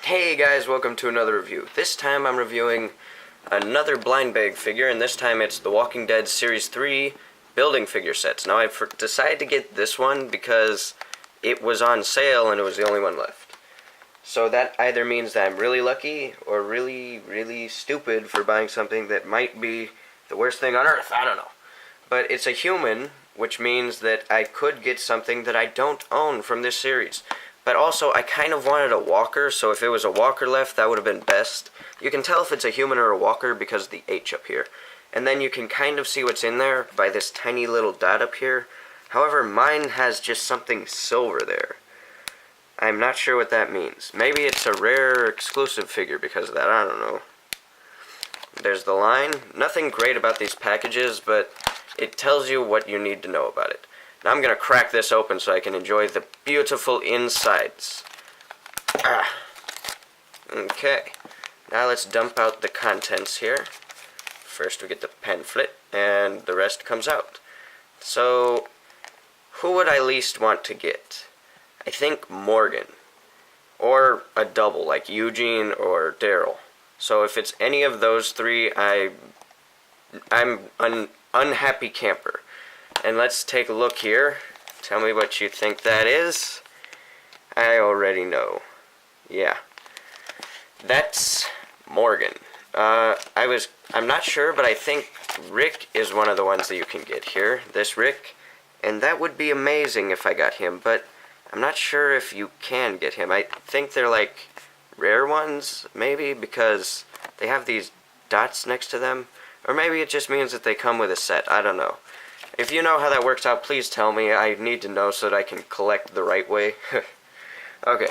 Hey guys, welcome to another review. This time I'm reviewing another blind bag figure, and this time it's The Walking Dead Series 3 building figure sets. Now I've decided to get this one because it was on sale and it was the only one left. So that either means that I'm really lucky or really stupid for buying something that might be the worst thing on earth. I don't know. But it's a human, which means that I could get something that I don't own from this series. But also, I kind of wanted a walker, so if it was a walker left, that would have been best. You can tell if it's a human or a walker because of the H up here. And then you can kind of see what's in there by this tiny little dot up here. However, mine has just something silver there. I'm not sure what that means. Maybe it's a rare exclusive figure because of that, I don't know. There's the line. Nothing great about these packages, but it tells you what you need to know about it. Now I'm going to crack this open so I can enjoy the beautiful insides. Okay, now let's dump out the contents here. First we get the pamphlet, and the rest comes out. So, who would I least want to get? I think Morgan. Or a double, like Eugene or Daryl. So if it's any of those three, I'm an unhappy camper. And let's take a look here. Tell me what you think that is. I already know. Yeah. That's Morgan. I'm not sure, but I think Rick is one of the ones that you can get here. This Rick. And that would be amazing if I got him, but I'm not sure if you can get him. I think they're like rare ones, maybe, because they have these dots next to them. Or maybe it just means that they come with a set. I don't know. If you know how that works out, please tell me. I need to know so that I can collect the right way. Okay.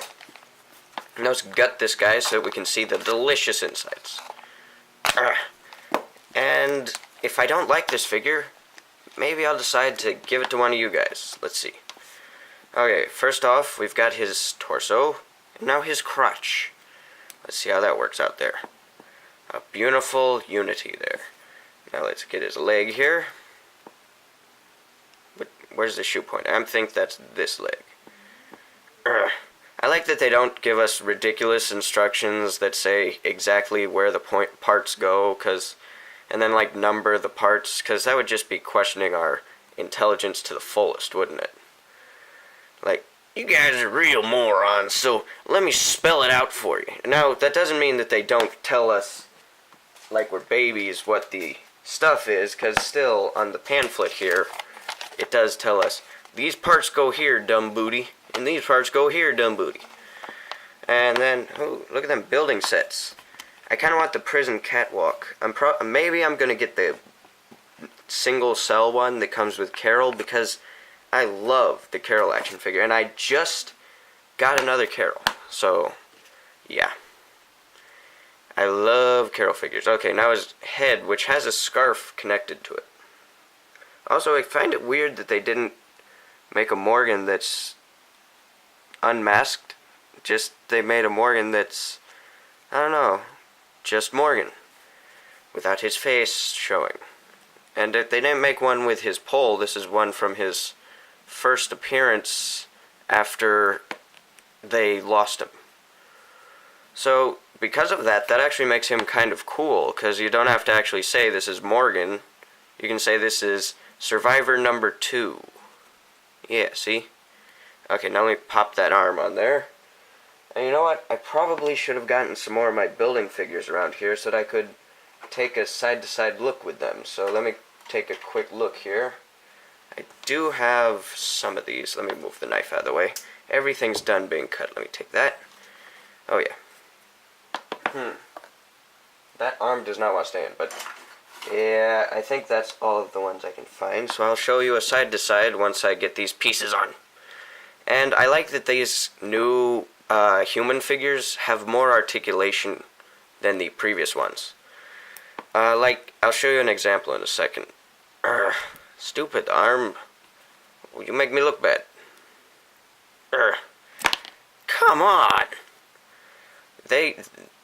Now let's gut this guy so that we can see the delicious insides. And if I don't like this figure, maybe I'll decide to give it to one of you guys. Let's see. Okay, first off, we've got his torso, and now his crotch. Let's see how that works out there. A beautiful unity there. Now let's get his leg here. Where's the shoe point? I think that's this leg. I like that they don't give us ridiculous instructions that say exactly where the parts go, and then like number the parts, because that would just be questioning our intelligence to the fullest, wouldn't it? Like, you guys are real morons, so let me spell it out for you. Now, that doesn't mean that they don't tell us, like we're babies, what the stuff is, because still, on the pamphlet here, it does tell us, these parts go here, dumb booty, and these parts go here, dumb booty. And then, oh, look at them building sets. I kind of want the prison catwalk. Maybe I'm going to get the single cell one that comes with Carol, because I love the Carol action figure, and I just got another Carol. So, yeah. I love Carol figures. Okay, now his head, which has a scarf connected to it. Also, I find it weird that they didn't make a Morgan that's unmasked. Just, they made a Morgan that's, I don't know, just Morgan. Without his face showing. And if they didn't make one with his pole, this is one from his first appearance after they lost him. So, because of that, that actually makes him kind of cool, because you don't have to actually say this is Morgan. You can say this is Survivor number 2. Yeah, see? Okay, now let me pop that arm on there. And you know what? I probably should have gotten some more of my building figures around here so that I could take a side-to-side look with them. So let me take a quick look here. I do have some of these. Let me move the knife out of the way. Everything's done being cut. Let me take that. Oh, yeah. That arm does not want to stay in, but yeah, I think that's all of the ones I can find, so I'll show you a side-to-side once I get these pieces on. And I like that these new human figures have more articulation than the previous ones. Like, I'll show you an example in a second. Stupid arm. You make me look bad. Come on!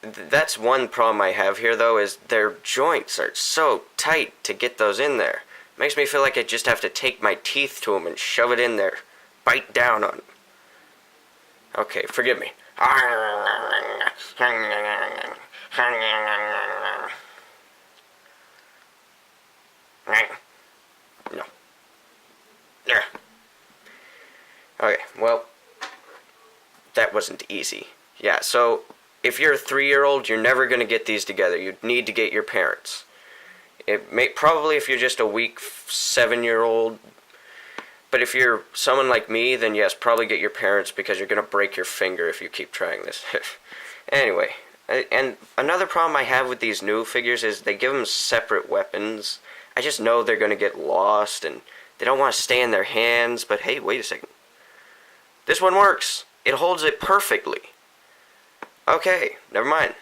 That's one problem I have here, though, is their joints are so tight to get those in there. Makes me feel like I just have to take my teeth to them and shove it in there. Bite down on them. Okay, forgive me. No. There. Okay, well, that wasn't easy. Yeah, so if you're a 3-year-old, you're never going to get these together. You need to get your parents. Probably if you're just a weak 7-year-old. But if you're someone like me, then yes, probably get your parents because you're going to break your finger if you keep trying this. Anyway, and another problem I have with these new figures is they give them separate weapons. I just know they're going to get lost and they don't want to stay in their hands. But hey, wait a second. This one works. It holds it perfectly. Okay, never mind.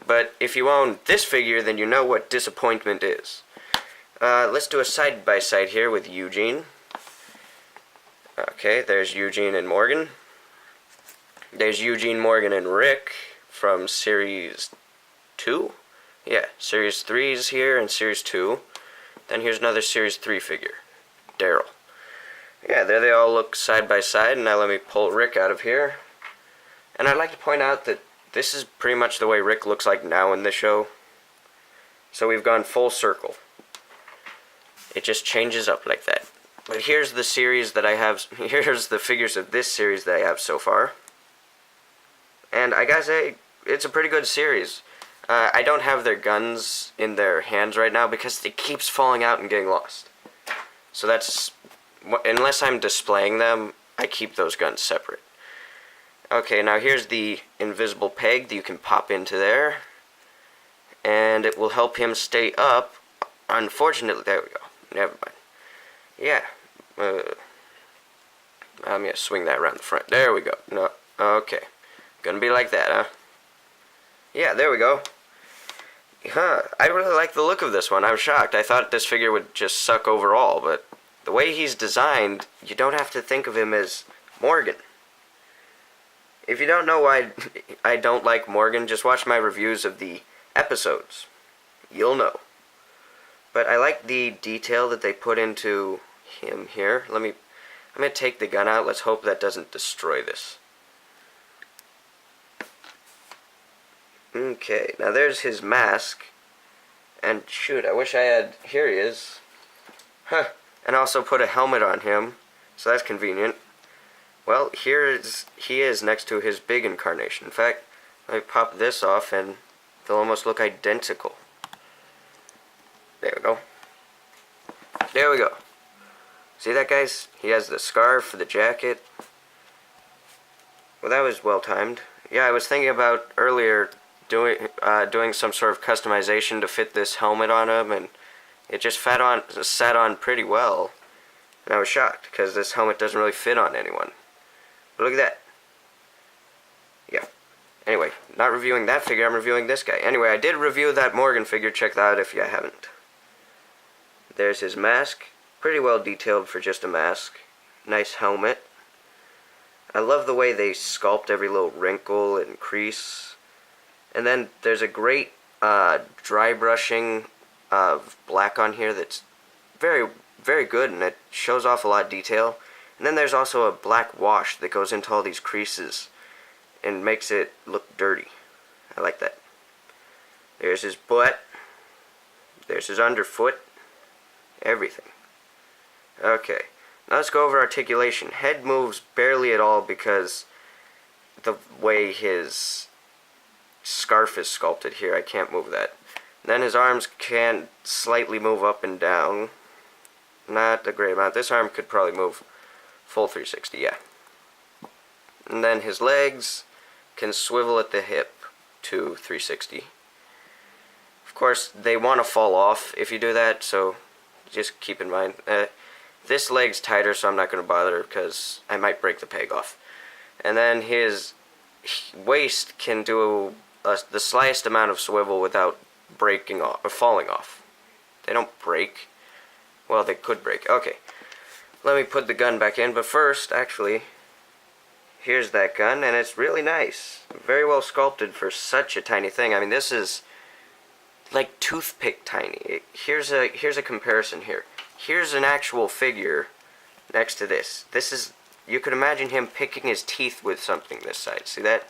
But if you own this figure, then you know what disappointment is. Let's do a side-by-side here with Eugene. Okay, there's Eugene and Morgan. There's Eugene, Morgan, and Rick from Series 2. Yeah, Series 3 is here and Series 2. Then here's another Series 3 figure, Daryl. Yeah, there they all look side by side. And now let me pull Rick out of here. And I'd like to point out that this is pretty much the way Rick looks like now in the show. So we've gone full circle. It just changes up like that. But here's the series that I have. Here's the figures of this series that I have so far. And I gotta say, it's a pretty good series. I don't have their guns in their hands right now because it keeps falling out and getting lost. So that's, unless I'm displaying them, I keep those guns separate. Okay, now here's the invisible peg that you can pop into there. And it will help him stay up. Unfortunately, there we go. Never mind. Yeah. I'm going to swing that around the front. There we go. No. Okay. Gonna be like that, huh? Yeah, there we go. Huh. I really like the look of this one. I'm shocked. I thought this figure would just suck overall, but the way he's designed, you don't have to think of him as Morgan. If you don't know why I don't like Morgan, just watch my reviews of the episodes. You'll know. But I like the detail that they put into him here. I'm going to take the gun out. Let's hope that doesn't destroy this. Okay, now there's his mask. And shoot, I wish I had... Here he is. Huh. And also put a helmet on him. So that's convenient. Well, he is next to his big incarnation. In fact, let me pop this off and they'll almost look identical. There we go. There we go. See that, guys? He has the scarf for the jacket. Well, that was well timed. Yeah, I was thinking about earlier doing some sort of customization to fit this helmet on him, and it just sat on pretty well. And I was shocked because this helmet doesn't really fit on anyone. But look at that. Yeah. Anyway, not reviewing that figure, I'm reviewing this guy. Anyway, I did review that Morgan figure. Check that out if you haven't. There's his mask. Pretty well detailed for just a mask. Nice helmet. I love the way they sculpt every little wrinkle and crease. And then there's a great dry brushing of black on here that's very, very good, and it shows off a lot of detail. And then there's also a black wash that goes into all these creases and makes it look dirty. I like that. There's his butt. There's his underfoot. Everything. Okay. Now let's go over articulation. Head moves barely at all because the way his scarf is sculpted here. I can't move that. Then his arms can slightly move up and down. Not a great amount. This arm could probably move full 360, yeah. And then his legs can swivel at the hip to 360. Of course, they want to fall off if you do that, so just keep in mind. This leg's tighter, so I'm not going to bother because I might break the peg off. And then his waist can do the slightest amount of swivel without breaking off or falling off. They don't break. Well, they could break. Okay. Let me put the gun back in, but first, actually, here's that gun, and it's really nice. Very well sculpted for such a tiny thing. I mean, this is like toothpick tiny. Here's a comparison here. Here's an actual figure next to this. This is, you could imagine him picking his teeth with something this size. See that?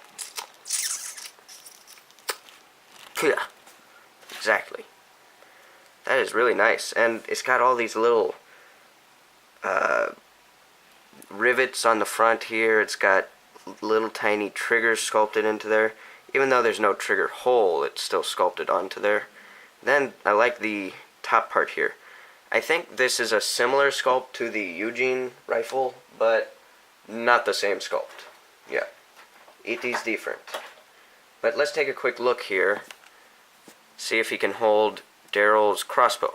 Exactly. That is really nice. And it's got all these little rivets on the front here. It's got little tiny triggers sculpted into there. Even though there's no trigger hole, it's still sculpted onto there. Then I like the top part here. I think this is a similar sculpt to the Eugene rifle, but not the same sculpt. Yeah, it is different. But let's take a quick look here. See if he can hold Daryl's crossbow.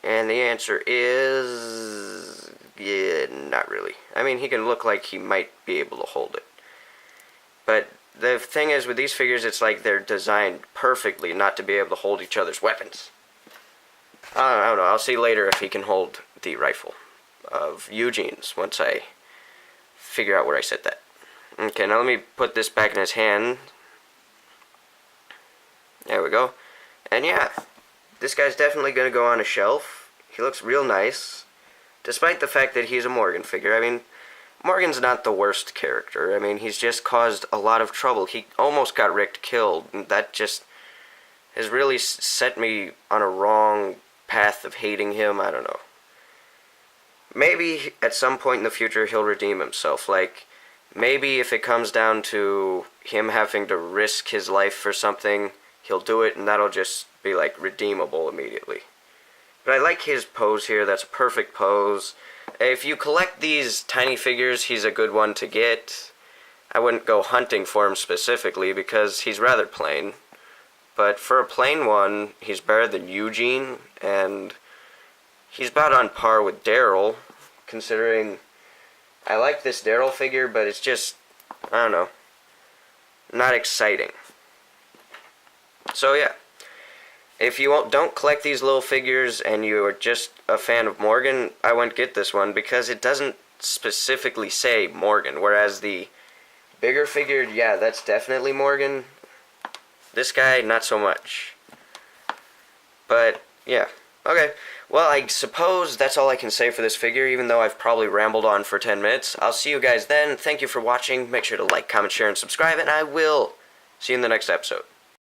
And the answer is... yeah, not really. I mean, he can look like he might be able to hold it. But the thing is, with these figures, it's like they're designed perfectly not to be able to hold each other's weapons. I don't know. I'll see later if he can hold the rifle of Eugene's once I figure out where I set that. Okay, now let me put this back in his hand. There we go. And yeah, this guy's definitely going to go on a shelf. He looks real nice, despite the fact that he's a Morgan figure. I mean, Morgan's not the worst character. I mean, he's just caused a lot of trouble. He almost got Rick killed, and that just has really set me on a wrong path of hating him. I don't know. Maybe at some point in the future he'll redeem himself. Like, maybe if it comes down to him having to risk his life for something, he'll do it, and that'll just be, like, redeemable immediately. But I like his pose here. That's a perfect pose. If you collect these tiny figures, he's a good one to get. I wouldn't go hunting for him specifically because he's rather plain. But for a plain one, he's better than Eugene, and he's about on par with Daryl, considering I like this Daryl figure, but it's just, I don't know, not exciting. So yeah, if you don't collect these little figures and you are just a fan of Morgan, I wouldn't get this one because it doesn't specifically say Morgan, whereas the bigger figure, yeah, that's definitely Morgan. This guy, not so much. But, yeah. Okay. Well, I suppose that's all I can say for this figure, even though I've probably rambled on for 10 minutes. I'll see you guys then. Thank you for watching. Make sure to like, comment, share, and subscribe, and I will see you in the next episode.